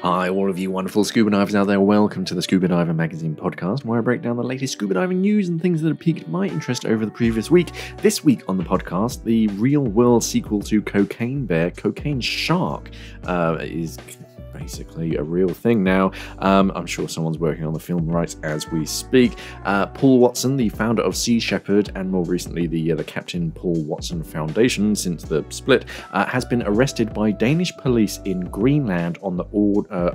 Hi, all of you wonderful scuba divers out there. Welcome to the Scuba Diver Magazine podcast, where I break down the latest scuba diving news and things that have piqued my interest over the previous week. This week on the podcast, the real-world sequel to Cocaine Bear, Cocaine Shark, is basically a real thing now. I'm sure someone's working on the film rights as we speak. Paul Watson, the founder of Sea Shepherd, and more recently the Captain Paul Watson Foundation since the split, has been arrested by Danish police in Greenland on the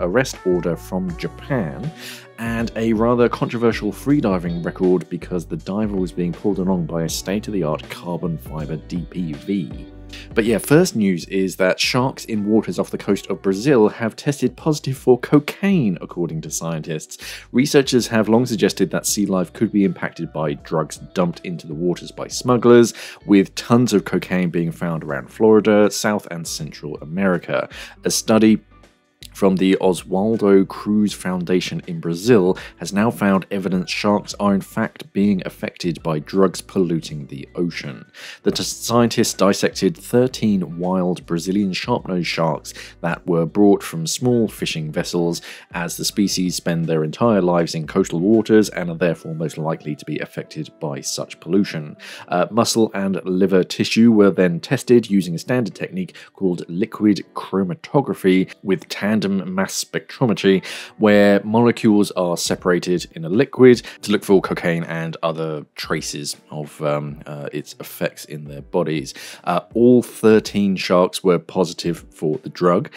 arrest order from Japan, and a rather controversial freediving record because the diver was being pulled along by a state-of-the-art carbon fiber DPV. But yeah, first news is that sharks in waters off the coast of Brazil have tested positive for cocaine, according to scientists. Researchers have long suggested that sea life could be impacted by drugs dumped into the waters by smugglers, with tons of cocaine being found around Florida, South and Central America. A study from the Oswaldo Cruz Foundation in Brazil has now found evidence sharks are in fact being affected by drugs polluting the ocean. The scientists dissected 13 wild Brazilian sharp-nosed sharks that were brought from small fishing vessels, as the species spend their entire lives in coastal waters and are therefore most likely to be affected by such pollution. Muscle and liver tissue were then tested using a standard technique called liquid chromatography with tandem mass spectrometry, where molecules are separated in a liquid to look for cocaine and other traces of its effects in their bodies. All 13 sharks were positive for the drug,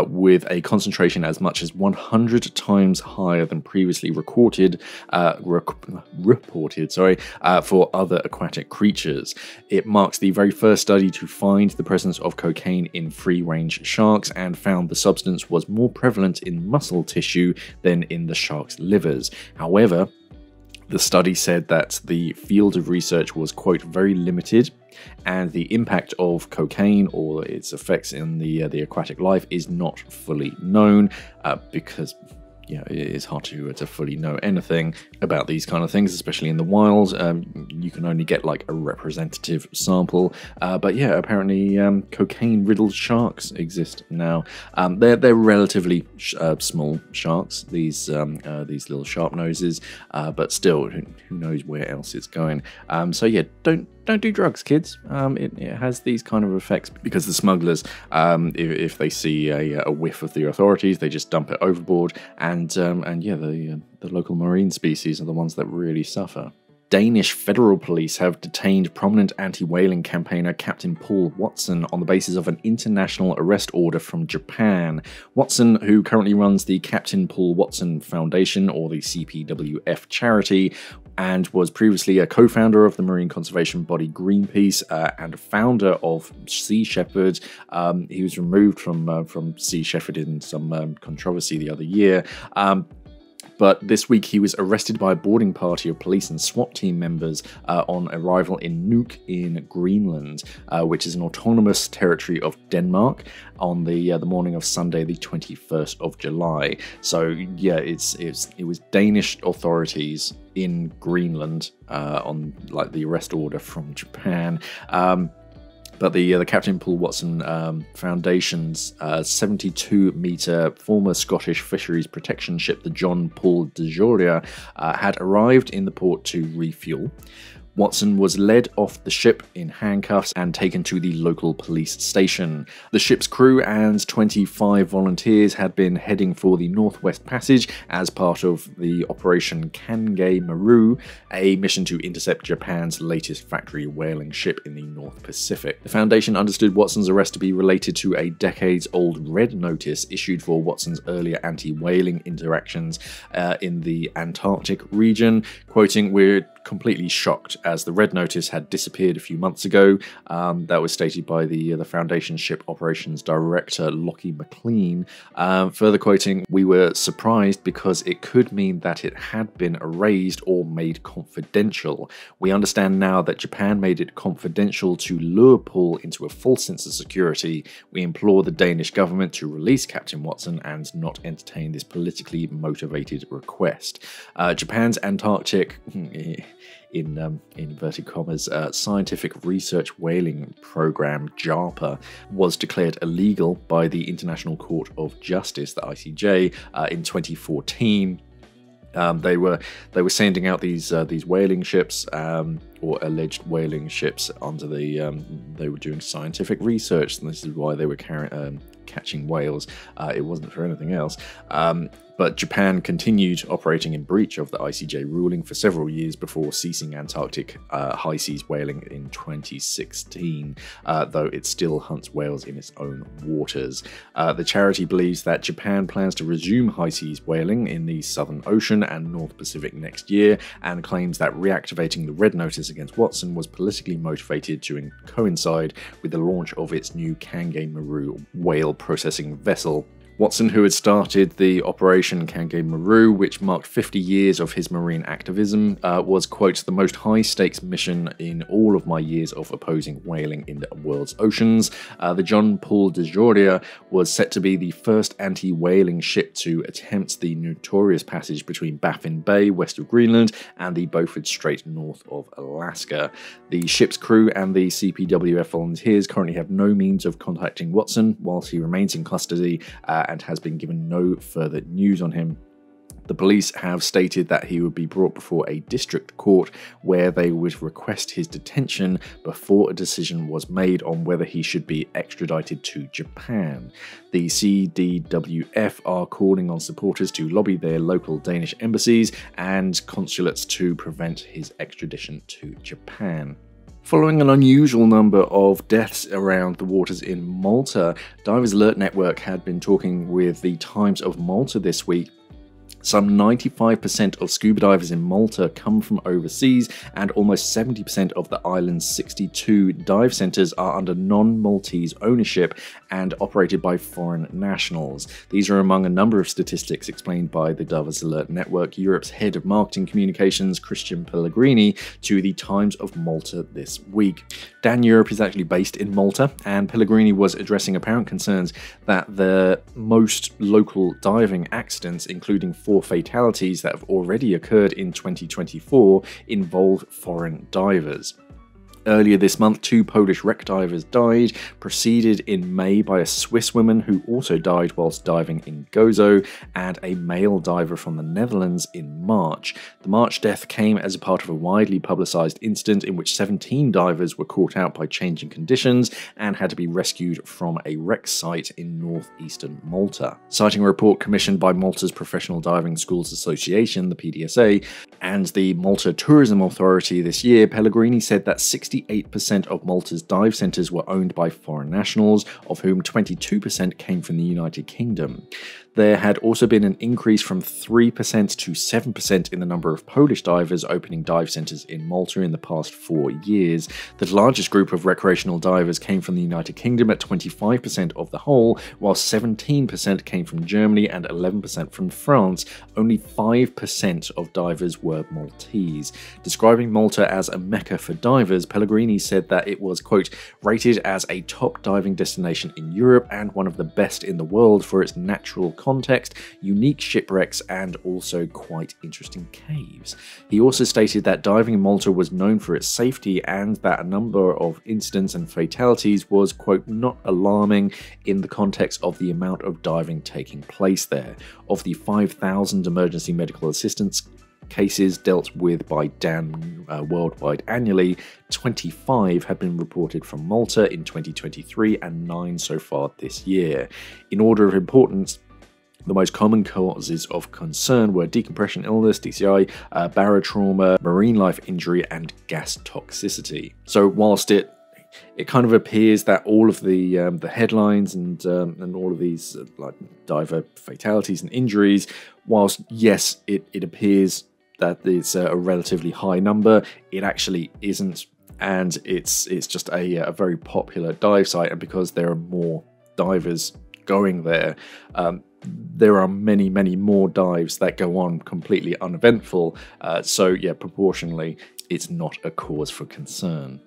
with a concentration as much as 100 times higher than previously reported for other aquatic creatures. It marks the very first study to find the presence of cocaine in free-range sharks, and found the substance was more prevalent in muscle tissue than in the shark's livers. However, the study said that the field of research was, quote, very limited, and the impact of cocaine or its effects in the aquatic life is not fully known, because it is hard to fully know anything about these kind of things, especially in the wild. You can only get like a representative sample, but yeah, apparently cocaine-riddled sharks exist now. They're relatively small sharks, these little sharp noses, but still, who knows where else it's going. So yeah, don't do drugs, kids. It has these kind of effects because the smugglers, if they see a whiff of the authorities, they just dump it overboard, and yeah, the local marine species are the ones that really suffer. Danish federal police have detained prominent anti-whaling campaigner Captain Paul Watson on the basis of an international arrest order from Japan. Watson, who currently runs the Captain Paul Watson Foundation, or the CPWF charity, and was previously a co-founder of the marine conservation body Greenpeace, and a founder of Sea Shepherd. He was removed from Sea Shepherd in some controversy the other year. But this week he was arrested by a boarding party of police and SWAT team members on arrival in Nuuk in Greenland, which is an autonomous territory of Denmark, on the morning of Sunday, the 21st of July. So yeah, it was Danish authorities in Greenland on like the arrest order from Japan. But the Captain Paul Watson Foundation's 72-metre former Scottish fisheries protection ship, the John Paul de Joria, had arrived in the port to refuel. Watson was led off the ship in handcuffs and taken to the local police station. The ship's crew and 25 volunteers had been heading for the Northwest Passage as part of the Operation Kangai Maru, a mission to intercept Japan's latest factory whaling ship in the North Pacific. The Foundation understood Watson's arrest to be related to a decades-old red notice issued for Watson's earlier anti-whaling interactions in the Antarctic region, quoting, "We're completely shocked, as the red notice had disappeared a few months ago." That was stated by the Foundation Ship Operations Director, Lockie McLean. Further quoting, "We were surprised because it could mean that it had been erased or made confidential. We understand now that Japan made it confidential to lure Paul into a false sense of security. We implore the Danish government to release Captain Watson and not entertain this politically motivated request." Japan's Antarctic, in inverted commas, Scientific Research Whaling Program, JARPA, was declared illegal by the International Court of Justice, the ICJ, in 2014. They were sending out these whaling ships, or alleged whaling ships, under the they were doing scientific research, and this is why they were catching whales. It wasn't for anything else. But Japan continued operating in breach of the ICJ ruling for several years before ceasing Antarctic high seas whaling in 2016, though it still hunts whales in its own waters. The charity believes that Japan plans to resume high seas whaling in the Southern Ocean and North Pacific next year, and claims that reactivating the red notice against Watson was politically motivated to coincide with the launch of its new Kange-Maru whale processing vessel. Watson, who had started the Operation Kange-Maru, which marked 50 years of his marine activism, was, quote, the most high-stakes mission in all of my years of opposing whaling in the world's oceans. The John Paul de Joria was set to be the first anti-whaling ship to attempt the notorious passage between Baffin Bay, west of Greenland, and the Beaufort Strait, north of Alaska. The ship's crew and the CPWF volunteers currently have no means of contacting Watson whilst he remains in custody, and has been given no further news on him. The police have stated that he would be brought before a district court where they would request his detention before a decision was made on whether he should be extradited to Japan. The CDWF are calling on supporters to lobby their local Danish embassies and consulates to prevent his extradition to Japan. Following an unusual number of deaths around the waters in Malta, Divers Alert Network had been talking with the Times of Malta this week. Some 95% of scuba divers in Malta come from overseas, and almost 70% of the island's 62 dive centres are under non-Maltese ownership and operated by foreign nationals. These are among a number of statistics explained by the Divers Alert Network Europe's head of marketing communications, Christian Pellegrini, to the Times of Malta this week. Dan Europe is actually based in Malta, and Pellegrini was addressing apparent concerns that the most local diving accidents, including 4 fatalities that have already occurred in 2024, involve foreign divers. Earlier this month, 2 Polish wreck divers died, preceded in May by a Swiss woman who also died whilst diving in Gozo, and a male diver from the Netherlands in March. The March death came as a part of a widely publicised incident in which 17 divers were caught out by changing conditions and had to be rescued from a wreck site in northeastern Malta. Citing a report commissioned by Malta's Professional Diving Schools Association, the PDSA, and the Malta Tourism Authority this year, Pellegrini said that 68% of Malta's dive centres were owned by foreign nationals, of whom 22% came from the United Kingdom. There had also been an increase from 3% to 7% in the number of Polish divers opening dive centres in Malta in the past 4 years. The largest group of recreational divers came from the United Kingdom at 25% of the whole, while 17% came from Germany and 11% from France. Only 5% of divers were Maltese. Describing Malta as a mecca for divers, Pellegrini said that it was, quote, rated as a top diving destination in Europe and one of the best in the world for its natural context, unique shipwrecks, and also quite interesting caves. He also stated that diving in Malta was known for its safety and that a number of incidents and fatalities was, quote, not alarming in the context of the amount of diving taking place there. Of the 5,000 emergency medical assistance cases dealt with by DAN worldwide annually, 25 have been reported from Malta in 2023 and 9 so far this year. In order of importance, the most common causes of concern were decompression illness, DCI, barotrauma, marine life injury, and gas toxicity. So whilst it kind of appears that all of the headlines and all of these like diver fatalities and injuries, whilst yes, it appears that it's a relatively high number, it actually isn't, and it's just a very popular dive site, and because there are more divers going there, there are many more dives that go on completely uneventful, so yeah, proportionally it's not a cause for concern.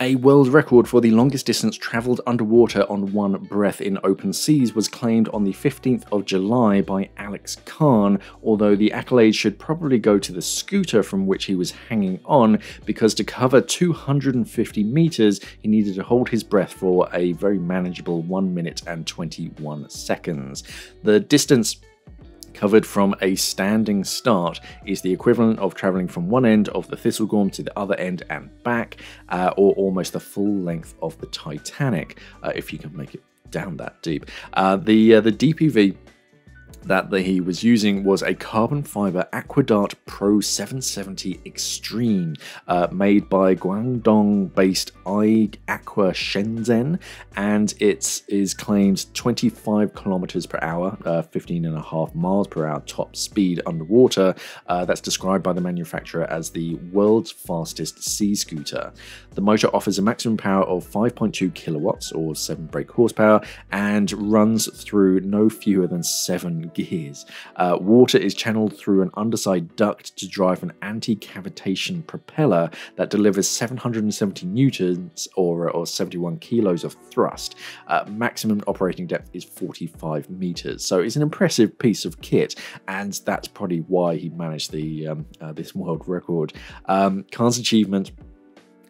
A world record for the longest distance travelled underwater on one breath in open seas was claimed on the 15th of July by Alex Khan, although the accolade should probably go to the scooter from which he was hanging on, because to cover 250 meters, he needed to hold his breath for a very manageable 1 minute and 21 seconds. The distance covered from a standing start is the equivalent of travelling from one end of the Thistlegorm to the other end and back, or almost the full length of the Titanic, if you can make it down that deep. The DPV that he was using was a carbon fiber Aquadart Pro 770 Extreme, made by Guangdong-based iAqua Shenzhen, and it is claimed 25 kilometers per hour, 15.5 miles per hour top speed underwater. That's described by the manufacturer as the world's fastest sea scooter. The motor offers a maximum power of 5.2 kilowatts or 7 brake horsepower and runs through no fewer than 7 gears. Water is channeled through an underside duct to drive an anti-cavitation propeller that delivers 770 newtons or 71 kilos of thrust. Maximum operating depth is 45 meters. So it's an impressive piece of kit, and that's probably why he managed the this world record. Khan's achievement,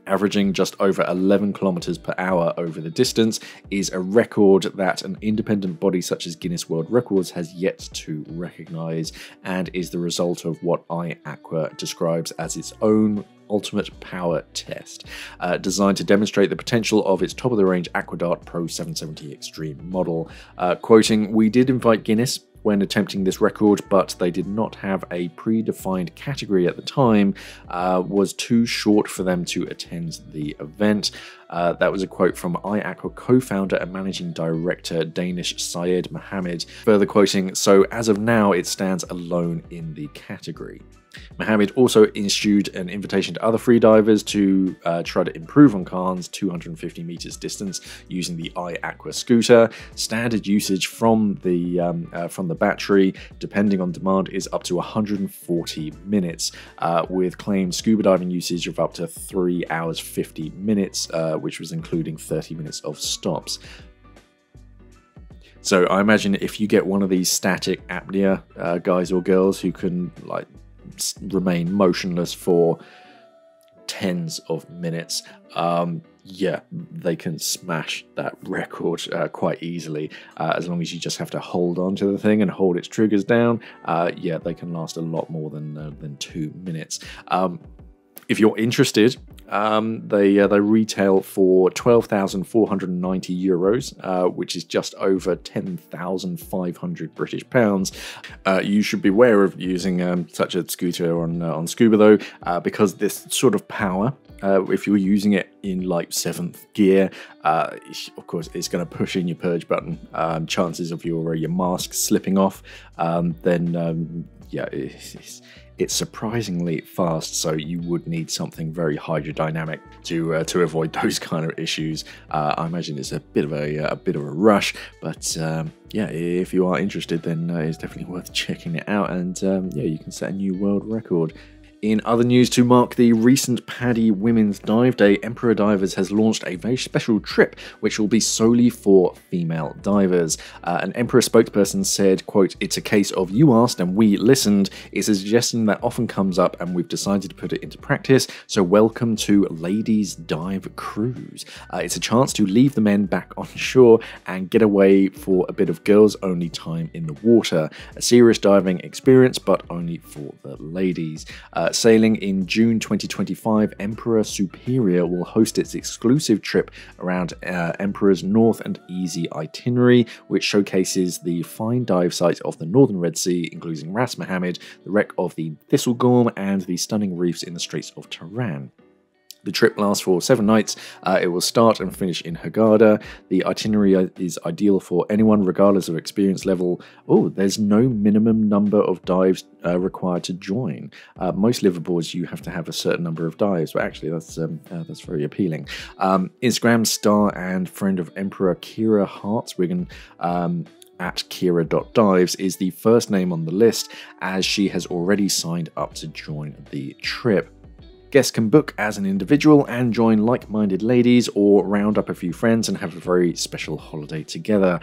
averaging just over 11 kilometers per hour over the distance, is a record that an independent body such as Guinness World Records has yet to recognize, and is the result of what iAqua describes as its own ultimate power test, designed to demonstrate the potential of its top-of-the-range Aquadart Pro 770 Extreme model. Quoting, "We did invite Guinness when attempting this record, but they did not have a predefined category at the time, was too short for them to attend the event." That was a quote from iAqua co-founder and managing director Danish Syed Mohammed. Further quoting, "So as of now, it stands alone in the category." Mohammed also issued an invitation to other freedivers to try to improve on Khan's 250 meters distance using the iAqua scooter. Standard usage from the battery, depending on demand, is up to 140 minutes, with claimed scuba diving usage of up to 3 hours 50 minutes, which was including 30 minutes of stops. So I imagine if you get one of these static apnea guys or girls who can like remain motionless for tens of minutes, yeah, they can smash that record quite easily, as long as you just have to hold on to the thing and hold its triggers down. Yeah, they can last a lot more than 2 minutes. If you're interested, they retail for 12,490 euros, which is just over 10,500 British pounds. You should be aware of using such a scooter on Scuba though, because this sort of power, if you're using it in like 7th gear, of course it's going to push in your purge button. Chances of your mask slipping off, then yeah, it's surprisingly fast, so you would need something very hydrodynamic to avoid those kind of issues. I imagine it's a bit of a rush, but yeah, if you are interested, then it's definitely worth checking it out, and yeah, you can set a new world record. In other news, to mark the recent PADI Women's Dive Day, Emperor Divers has launched a very special trip which will be solely for female divers. An Emperor spokesperson said, quote, "It's a case of you asked and we listened. It's a suggestion that often comes up and we've decided to put it into practice, so welcome to Ladies Dive Cruise. It's a chance to leave the men back on shore and get away for a bit of girls-only time in the water. A serious diving experience, but only for the ladies." Sailing in June 2025, Emperor Superior will host its exclusive trip around Emperor's North and Easy itinerary, which showcases the fine dive sites of the Northern Red Sea, including Ras Mohammed, the wreck of the Thistlegorm, and the stunning reefs in the Straits of Tiran. The trip lasts for 7 nights. It will start and finish in Hurghada. The itinerary is ideal for anyone, regardless of experience level. Oh, there's no minimum number of dives required to join. Most liveaboards, you have to have a certain number of dives, but actually that's very appealing. Instagram star and friend of Emperor Kira Hartswigan, at Kira.dives, is the first name on the list, as she has already signed up to join the trip. Guests can book as an individual and join like-minded ladies, or round up a few friends and have a very special holiday together.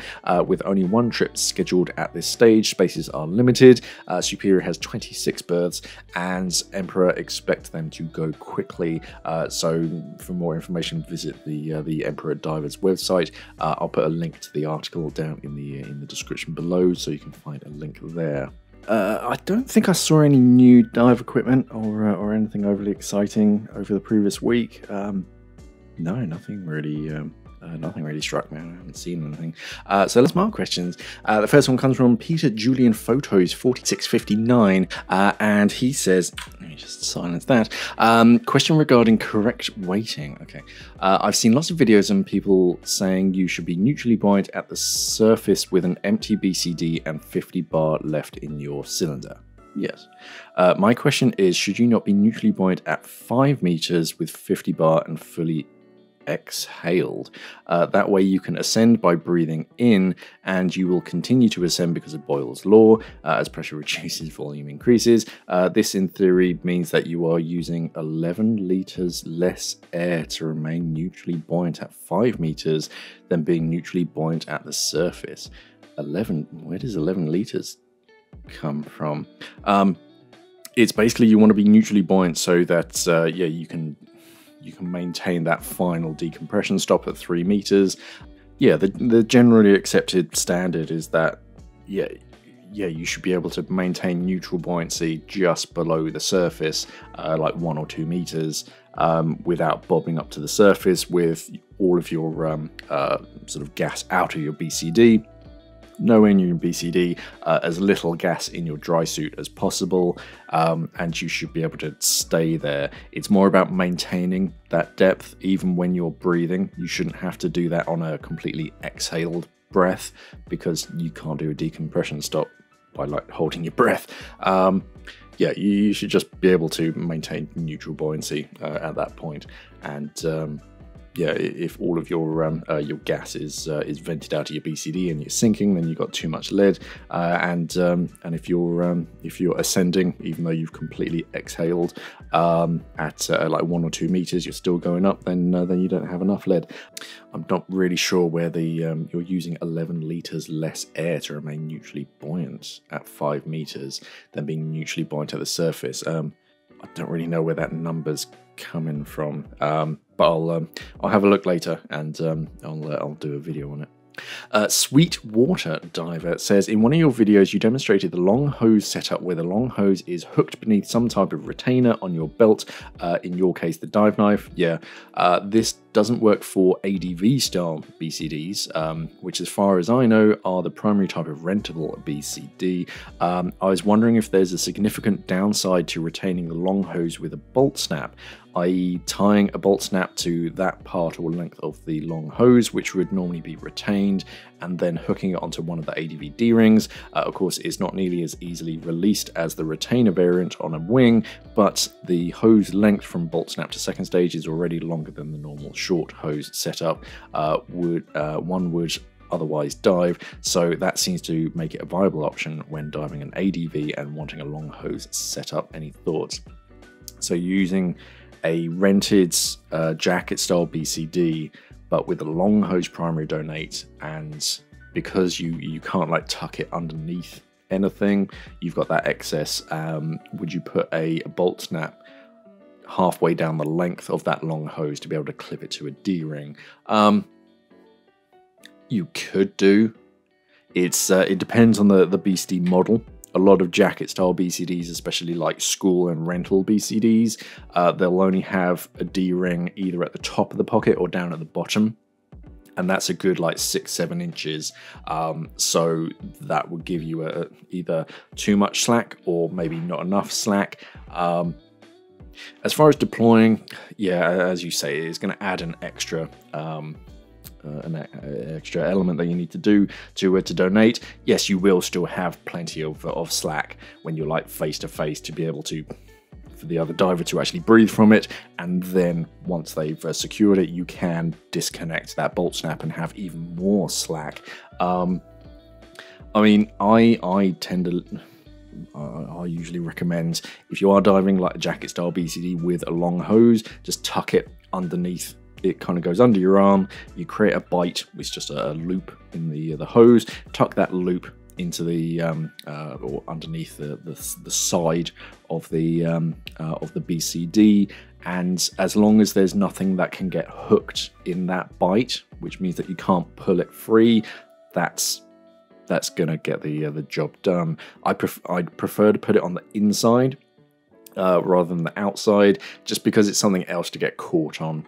With only one trip scheduled at this stage, spaces are limited. Superior has 26 berths, and Emperor expects them to go quickly. So for more information, visit the Emperor Divers website. I'll put a link to the article down in the description below, so you can find a link there. I don't think I saw any new dive equipment or anything overly exciting over the previous week. No, nothing really struck me. I haven't seen anything. So let's mark questions. The first one comes from Peter Julian Photos 4659, and he says, let me just silence that. Question regarding correct weighting. Okay, I've seen lots of videos and people saying you should be neutrally buoyant at the surface with an empty BCD and 50 bar left in your cylinder. Yes. My question is, should you not be neutrally buoyant at 5 meters with 50 bar and fully exhaled? That way you can ascend by breathing in, and you will continue to ascend because of Boyle's law. As pressure reduces, volume increases. This in theory means that you are using 11 liters less air to remain neutrally buoyant at 5 meters than being neutrally buoyant at the surface. 11, where does 11 liters come from? It's basically you want to be neutrally buoyant so that yeah, you can maintain that final decompression stop at 3 meters. Yeah, the generally accepted standard is that yeah, you should be able to maintain neutral buoyancy just below the surface, like 1 or 2 meters, without bobbing up to the surface with all of your sort of gas out of your BCD. Nowhere near your BCD, as little gas in your dry suit as possible, and you should be able to stay there. It's more about maintaining that depth even when you're breathing. You shouldn't have to do that on a completely exhaled breath, because you can't do a decompression stop by like holding your breath. Yeah, you should just be able to maintain neutral buoyancy at that point, and yeah, if all of your gas is vented out of your BCD and you're sinking, then you've got too much lead. And if you're ascending, even though you've completely exhaled at like 1 or 2 meters, you're still going up. Then you don't have enough lead. I'm not really sure where you're using 11 liters less air to remain neutrally buoyant at 5 meters than being neutrally buoyant at the surface. I don't really know where that number's coming from, but I'll have a look later, and I'll do a video on it. Sweetwater Diver says, in one of your videos you demonstrated the long hose setup where the long hose is hooked beneath some type of retainer on your belt, in your case the dive knife. Yeah, this doesn't work for ADV style BCDs, which as far as I know are the primary type of rentable BCD. I was wondering if there's a significant downside to retaining the long hose with a bolt snap, i.e. tying a bolt snap to that part or length of the long hose, which would normally be retained, and then hooking it onto one of the ADV D-rings. Of course, it's not nearly as easily released as the retainer variant on a wing, but the hose length from bolt snap to second stage is already longer than the normal short hose setup one would otherwise dive, so that seems to make it a viable option when diving an ADV and wanting a long hose setup. Any thoughts? So using a rented jacket style BCD, but with a long hose primary donate, and because you can't like tuck it underneath anything, you've got that excess. Would you put a bolt snap halfway down the length of that long hose to be able to clip it to a D-ring? You could do. It depends on the BCD model. A lot of jacket style BCDs, especially like school and rental BCDs, they'll only have a D-ring either at the top of the pocket or down at the bottom, and that's a good like 6-7 inches. So that would give you either too much slack or maybe not enough slack. As far as deploying, yeah, as you say, it's going to add an extra element that you need to do to donate. Yes, you will still have plenty of slack when you're like face to face to be able to, for the other diver to actually breathe from it, and then once they've secured it, you can disconnect that bolt snap and have even more slack. I mean, I tend to I usually recommend, if you are diving like a jacket style BCD with a long hose, just tuck it underneath. It kind of goes under your arm. You create a bite with just a loop in the hose. Tuck that loop into the or underneath the side of the BCD, and as long as there's nothing that can get hooked in that bite, which means that you can't pull it free, that's gonna get the job done. I'd prefer to put it on the inside rather than the outside, just because it's something else to get caught on.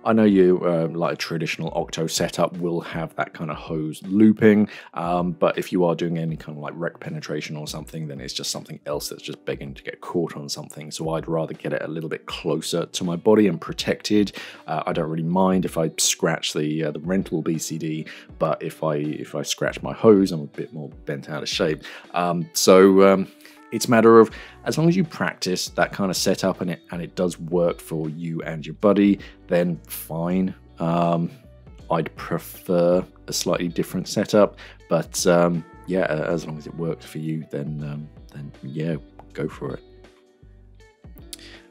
I know you like a traditional octo setup will have that kind of hose looping, but if you are doing any kind of like wreck penetration or something, then it's just something else that's just begging to get caught on something. So I'd rather get it a little bit closer to my body and protected. I don't really mind if I scratch the rental BCD, but if I scratch my hose, I'm a bit more bent out of shape. It's a matter of, as long as you practice that kind of setup and it does work for you and your buddy, then fine. I'd prefer a slightly different setup, but yeah, as long as it works for you, then yeah, go for it.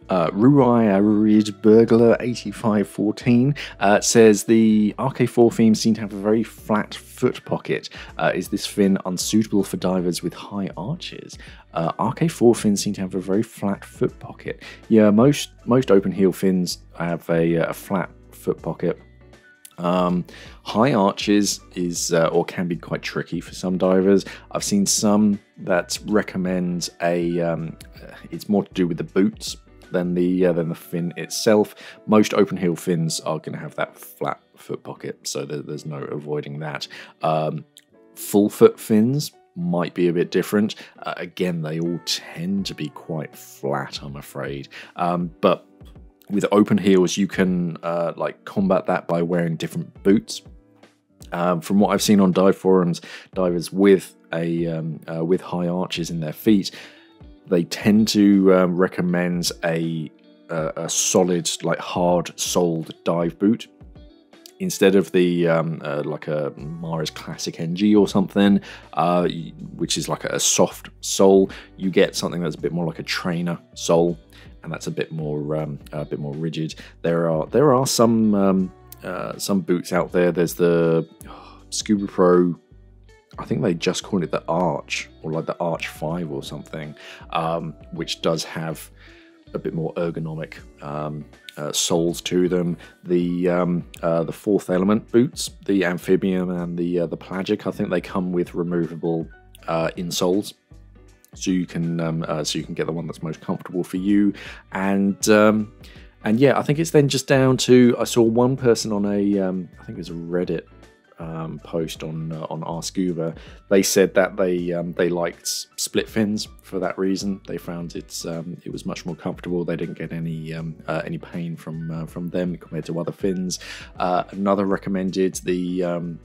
Ruai Burglar 8514 says the RK4 fins seem to have a very flat foot pocket. Is this fin unsuitable for divers with high arches? RK4 fins seem to have a very flat foot pocket. Yeah, most open heel fins have a flat foot pocket. High arches is or can be quite tricky for some divers. I've seen some that recommend it's more to do with the boots than the fin itself. Most open heel fins are going to have that flat foot pocket, so there's no avoiding that. Full foot fins might be a bit different. Again, they all tend to be quite flat, I'm afraid. But with open heels, you can like combat that by wearing different boots. From what I've seen on dive forums, divers with high arches in their feet, they tend to recommend a solid, like hard-soled dive boot instead of the like a Mara's Classic NG or something, which is like a soft sole. You get something that's a bit more like a trainer sole, and that's a bit more rigid. There are some boots out there. There's the Scuba Pro, I think they just call it the Arch, or like the Arch 5 or something, which does have a bit more ergonomic soles to them. The Fourth Element boots, the Amphibian and the Pelagic, I think they come with removable insoles, so you can get the one that's most comfortable for you. And yeah, I think it's then just down to, I saw one person on a I think it was a Reddit post on SCUBA. They said that they liked split fins for that reason. They found it was much more comfortable. They didn't get any pain from them compared to other fins. Another recommended the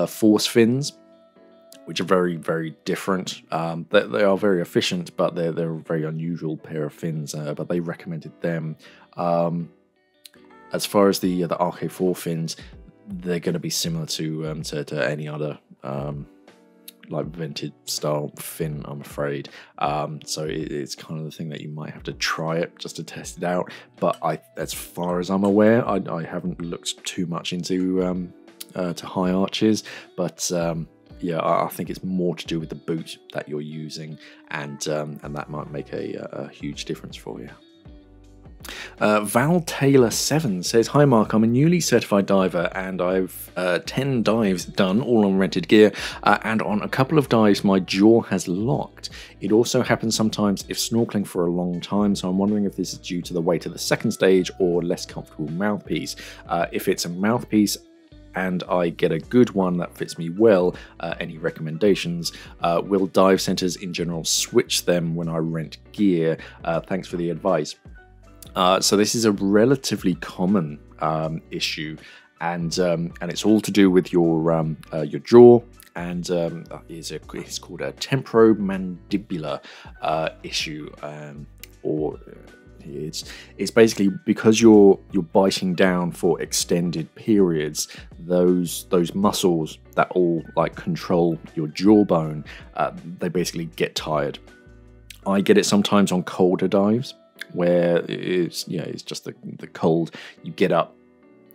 force fins, which are very, very different. They are very efficient, but they're a very unusual pair of fins. But they recommended them. As far as the RK4 fins, they're going to be similar to any other like vented style fin, I'm afraid. So it's kind of the thing that you might have to try it just to test it out. But as far as I'm aware, I haven't looked too much into to high arches, but yeah, I think it's more to do with the boot that you're using, and that might make a huge difference for you. Val Taylor 7 says, "Hi Mark, I'm a newly certified diver and I've 10 dives done, all on rented gear, and on a couple of dives my jaw has locked. It also happens sometimes if snorkeling for a long time, so I'm wondering if this is due to the weight of the second stage or less comfortable mouthpiece. If it's a mouthpiece and I get a good one that fits me well, any recommendations? Will dive centers in general switch them when I rent gear? Thanks for the advice." So this is a relatively common issue, and it's all to do with your jaw, and it's called a temporomandibular issue, or it's basically because you're biting down for extended periods. Those muscles that all like control your jawbone, they basically get tired. I get it sometimes on colder dives where it's just the cold. You get up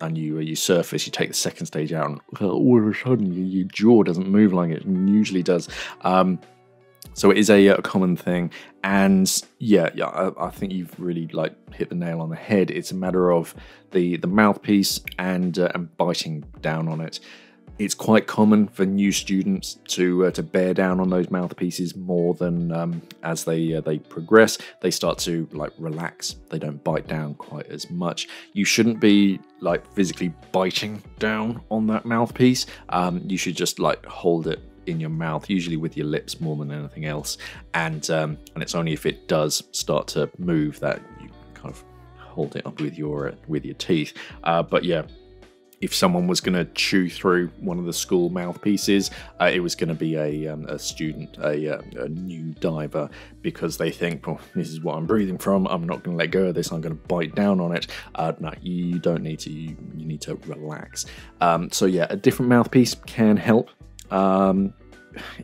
and you surface, you take the second stage out, and all of a sudden your jaw doesn't move like it usually does. So it is a common thing, and I think you've really like hit the nail on the head. It's a matter of the mouthpiece and biting down on it. It's quite common for new students to bear down on those mouthpieces more than as they progress. They start to like relax. They don't bite down quite as much. You shouldn't be like physically biting down on that mouthpiece. You should just like hold it in your mouth, usually with your lips more than anything else. And it's only if it does start to move that you kind of hold it up with your teeth. But yeah. If someone was going to chew through one of the school mouthpieces, it was going to be a student, a new diver, because they think, well, this is what I'm breathing from. I'm not going to let go of this. I'm going to bite down on it. No, you don't need to. You need to relax. So yeah, a different mouthpiece can help.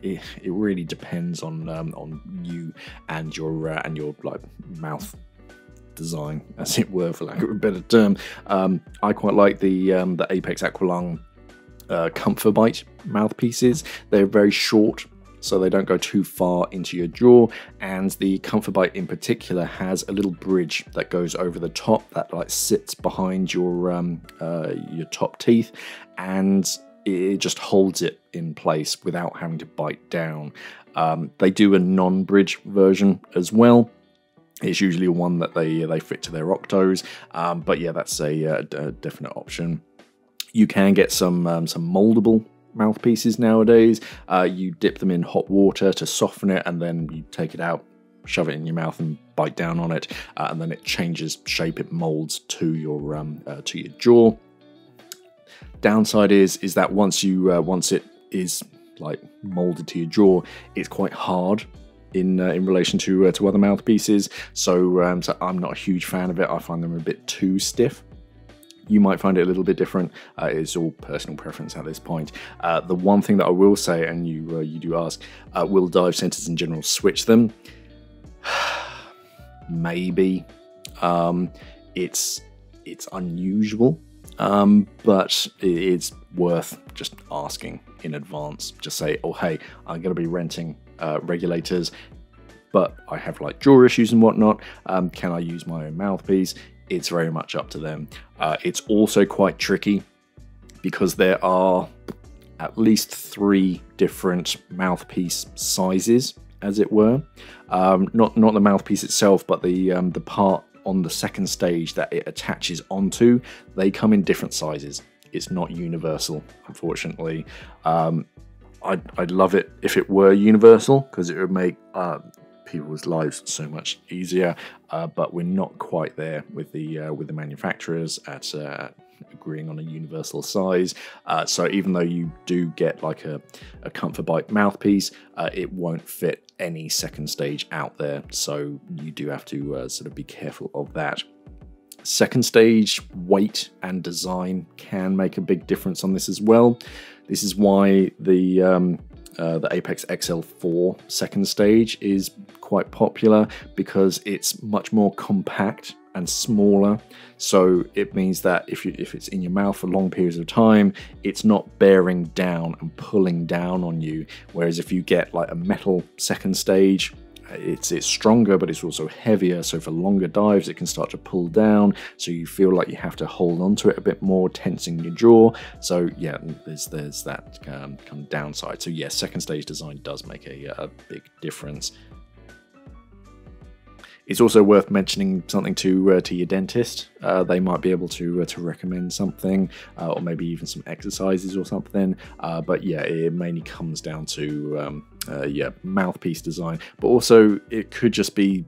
It really depends on you and your like mouth design, as it were, for lack of a better term. I quite like the Apex Aqualung Comfort Bite mouthpieces. They're very short, so they don't go too far into your jaw, and the Comfort Bite in particular has a little bridge that goes over the top that like sits behind your top teeth, and it just holds it in place without having to bite down. They do a non-bridge version as well. It's usually one that they fit to their octos, but yeah, that's a definite option. You can get some moldable mouthpieces nowadays. You dip them in hot water to soften it, and then you take it out, shove it in your mouth, and bite down on it, and then it changes shape. It molds to your jaw. Downside is that once it is like molded to your jaw, it's quite hard in relation to other mouthpieces, so I'm not a huge fan of it. I find them a bit too stiff. You might find it a little bit different. It's all personal preference at this point. The one thing that I will say, and you do ask, will dive centers in general switch them? Maybe. It's unusual, but it's worth just asking in advance. Just say, oh hey, I'm going to be renting regulators, but I have like jaw issues and whatnot. Can I use my own mouthpiece? It's very much up to them. It's also quite tricky because there are at least 3 different mouthpiece sizes, as it were. Not the mouthpiece itself, but the part on the second stage that it attaches onto. They come in different sizes. It's not universal, unfortunately. I'd love it if it were universal, because it would make people's lives so much easier. But we're not quite there with the manufacturers at agreeing on a universal size. So even though you do get like a Comfort Bite mouthpiece, it won't fit any second stage out there. So you do have to sort of be careful of that. Second stage weight and design can make a big difference on this as well. This is why the Apex XL4 second stage is quite popular, because it's much more compact and smaller. So it means that if it's in your mouth for long periods of time, it's not bearing down and pulling down on you. Whereas if you get like a metal second stage, it's stronger, but it's also heavier, so for longer dives it can start to pull down, so you feel like you have to hold on to it a bit more, tensing your jaw. So yeah, there's that kind of downside. So yeah, second stage design does make a big difference. It's also worth mentioning something to your dentist. They might be able to recommend something, or maybe even some exercises or something. But yeah, it mainly comes down to mouthpiece design. But also, it could just be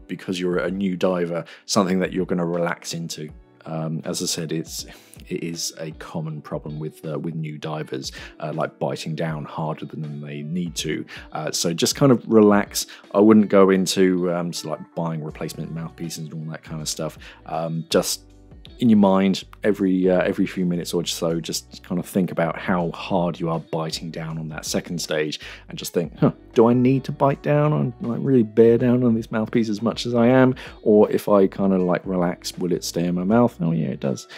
because you're a new diver, something that you're going to relax into. As I said, it is a common problem with new divers, like biting down harder than they need to. So just kind of relax. I wouldn't go into like buying replacement mouthpieces and all that kind of stuff. Just in your mind, every few minutes or so, just kind of think about how hard you are biting down on that second stage, and just think, do I need to bite down on, like, really bear down on this mouthpiece as much as I am? Or if I kind of like relax, will it stay in my mouth? Oh yeah, it does.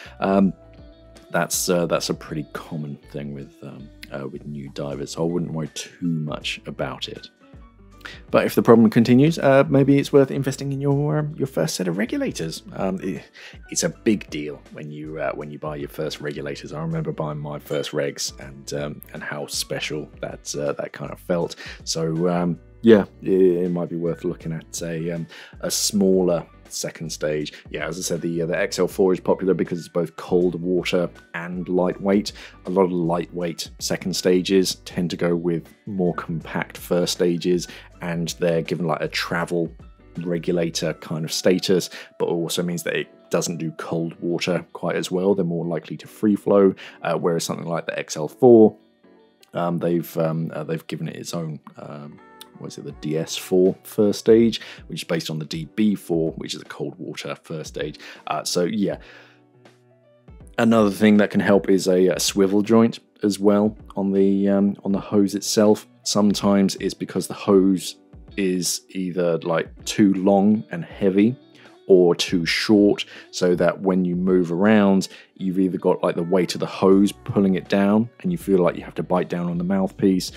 That's a pretty common thing with new divers, so I wouldn't worry too much about it. But if the problem continues, maybe it's worth investing in your first set of regulators. It's a big deal when you buy your first regulators. I remember buying my first regs and how special that kind of felt. So yeah, it might be worth looking at a smaller second stage. Yeah, as I said, the XL4 is popular because it's both cold water and lightweight. A lot of lightweight second stages tend to go with more compact first stages, and they're given like a travel regulator kind of status, but also means that it doesn't do cold water quite as well. They're more likely to free flow, whereas something like the XL4, they've given it its own what is it, the DS4 first stage, which is based on the DB4, which is a cold water first stage. So yeah, another thing that can help is a swivel joint as well on the hose itself. Sometimes it's because the hose is either like too long and heavy or too short, so that when you move around, you've either got like the weight of the hose pulling it down and you feel like you have to bite down on the mouthpiece,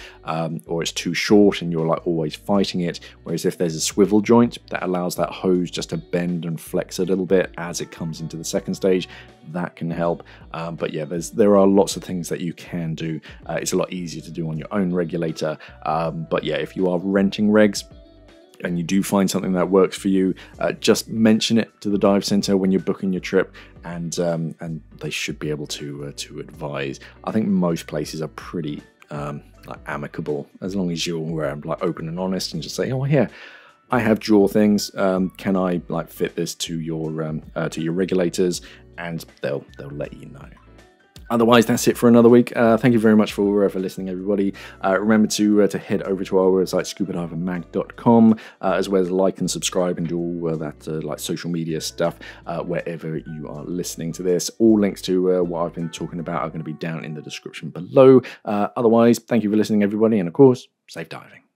or it's too short and you're like always fighting it. Whereas if there's a swivel joint that allows that hose just to bend and flex a little bit as it comes into the second stage, that can help. But yeah, there are lots of things that you can do. It's a lot easier to do on your own regulator. But yeah, if you are renting regs, and you do find something that works for you, just mention it to the dive center when you're booking your trip, and they should be able to advise. I think most places are pretty like amicable, as long as you're like open and honest and just say, oh yeah, I have jaw things. Can I like fit this to your regulators? And they'll let you know. Otherwise, that's it for another week. Thank you very much for listening, everybody. Remember to head over to our website, scubadivermag.com, as well as like and subscribe and do all that like social media stuff wherever you are listening to this. All links to what I've been talking about are going to be down in the description below. Otherwise, thank you for listening, everybody, and of course, safe diving.